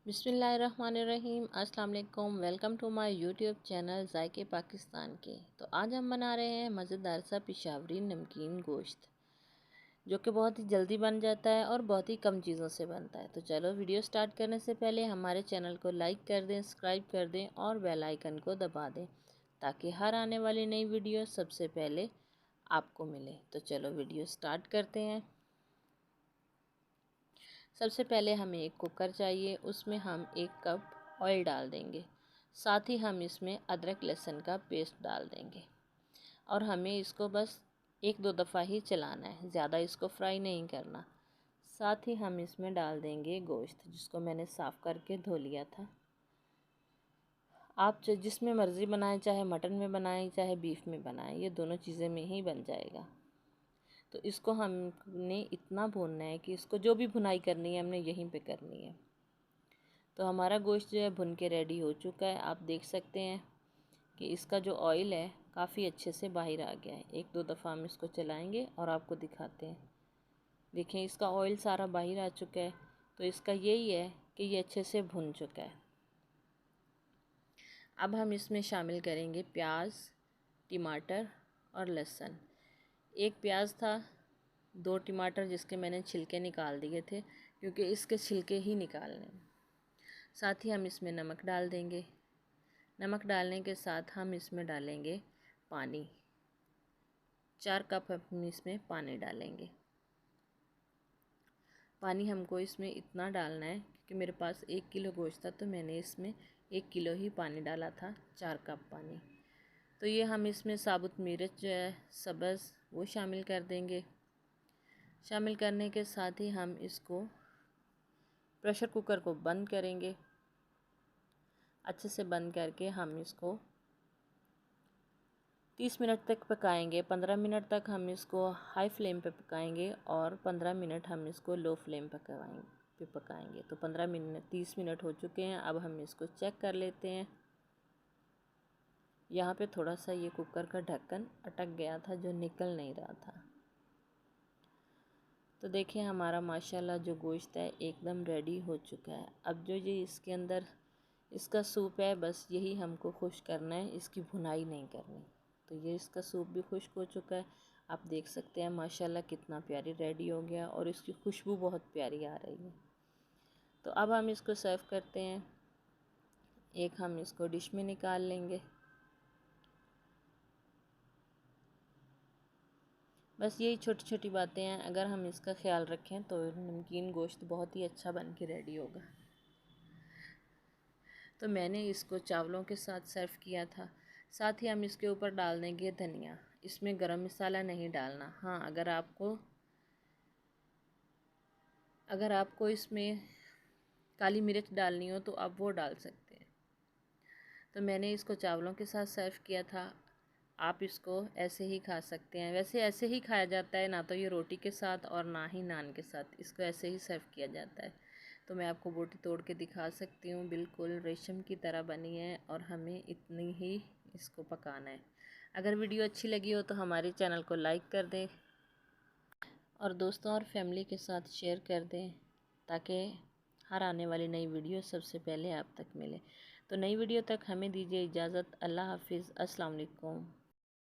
बिस्मिल्लाहिर्रहमानिर्रहीम। अस्सलाम वालेकुम। Welcome to my YouTube channel जायके पाकिस्तान के। तो आज हम बना रहे हैं मज़ेदार सा पिशावरी नमकीन गोश्त, जो कि बहुत ही जल्दी बन जाता है और बहुत ही कम चीज़ों से बनता है। तो चलो वीडियो स्टार्ट करने से पहले हमारे चैनल को लाइक कर दें, सब्सक्राइब कर दें और बेल आइकन को दबा दें, ताकि हर आने वाली नई वीडियो सबसे पहले आपको मिले। तो चलो वीडियो स्टार्ट करते हैं। सबसे पहले हमें एक कुकर चाहिए, उसमें हम 1 कप ऑयल डाल देंगे। साथ ही हम इसमें अदरक लहसुन का पेस्ट डाल देंगे और हमें इसको बस 1-2 दफ़ा ही चलाना है, ज़्यादा इसको फ्राई नहीं करना। साथ ही हम इसमें डाल देंगे गोश्त, जिसको मैंने साफ़ करके धो लिया था। आप जिसमें मर्ज़ी बनाएं, चाहे मटन में बनाएं चाहे बीफ में बनाएं, ये दोनों चीज़ें में ही बन जाएगा। तो इसको हमने इतना भूनना है कि इसको जो भी भुनाई करनी है हमने यहीं पे करनी है। तो हमारा गोश्त जो है भुन के रेडी हो चुका है। आप देख सकते हैं कि इसका जो ऑयल है काफ़ी अच्छे से बाहर आ गया है। 1-2 दफ़ा हम इसको चलाएंगे और आपको दिखाते हैं। देखें, इसका ऑयल सारा बाहर आ चुका है। तो इसका यही है कि ये अच्छे से भुन चुका है। अब हम इसमें शामिल करेंगे प्याज, टमाटर और लहसुन। 1 प्याज था, 2 टमाटर जिसके मैंने छिलके निकाल दिए थे, क्योंकि इसके छिलके ही निकालने हैं। साथ ही हम इसमें नमक डाल देंगे। नमक डालने के साथ हम इसमें डालेंगे पानी। 4 कप हम इसमें पानी डालेंगे। पानी हमको इसमें इतना डालना है क्योंकि मेरे पास 1 किलो गोश्त था, तो मैंने इसमें 1 किलो ही पानी डाला था, 4 कप पानी। तो ये हम इसमें साबुत मिर्च जो है सब्ज़, वो शामिल कर देंगे। शामिल करने के साथ ही हम इसको प्रेशर कुकर को बंद करेंगे। अच्छे से बंद करके हम इसको 30 मिनट तक पकाएंगे। 15 मिनट तक हम इसको हाई फ्लेम पे पकाएंगे और 15 मिनट हम इसको लो फ्लेम पे पकाएंगे। तो 30 मिनट हो चुके हैं। अब हम इसको चेक कर लेते हैं। यहाँ पे थोड़ा सा ये कुकर का ढक्कन अटक गया था, जो निकल नहीं रहा था। तो देखिए, हमारा माशाल्लाह जो गोश्त है एकदम रेडी हो चुका है। अब जो ये इसके अंदर इसका सूप है, बस यही हमको खुश करना है, इसकी भुनाई नहीं करनी। तो ये इसका सूप भी खुश्क हो चुका है। आप देख सकते हैं माशाल्लाह कितना प्यारी रेडी हो गया और इसकी खुशबू बहुत प्यारी आ रही है। तो अब हम इसको सर्व करते हैं। एक हम इसको डिश में निकाल लेंगे। बस यही छोटी छोटी बातें हैं, अगर हम इसका ख्याल रखें तो नमकीन गोश्त बहुत ही अच्छा बन के रेडी होगा। तो मैंने इसको चावलों के साथ सर्व किया था। साथ ही हम इसके ऊपर डाल देंगे धनिया। इसमें गरम मसाला नहीं डालना। हाँ, अगर आपको इसमें काली मिर्च डालनी हो तो आप वो डाल सकते हैं। तो मैंने इसको चावलों के साथ सर्व किया था। आप इसको ऐसे ही खा सकते हैं। वैसे ऐसे ही खाया जाता है, ना तो ये रोटी के साथ और ना ही नान के साथ। इसको ऐसे ही सर्व किया जाता है। तो मैं आपको बोटी तोड़ के दिखा सकती हूँ। बिल्कुल रेशम की तरह बनी है और हमें इतनी ही इसको पकाना है। अगर वीडियो अच्छी लगी हो तो हमारे चैनल को लाइक कर दें और दोस्तों और फैमिली के साथ शेयर कर दें, ताकि हर आने वाली नई वीडियो सबसे पहले आप तक मिले। तो नई वीडियो तक हमें दीजिए इजाज़त। अल्लाह हाफिज़। अस्सलाम वालेकुम।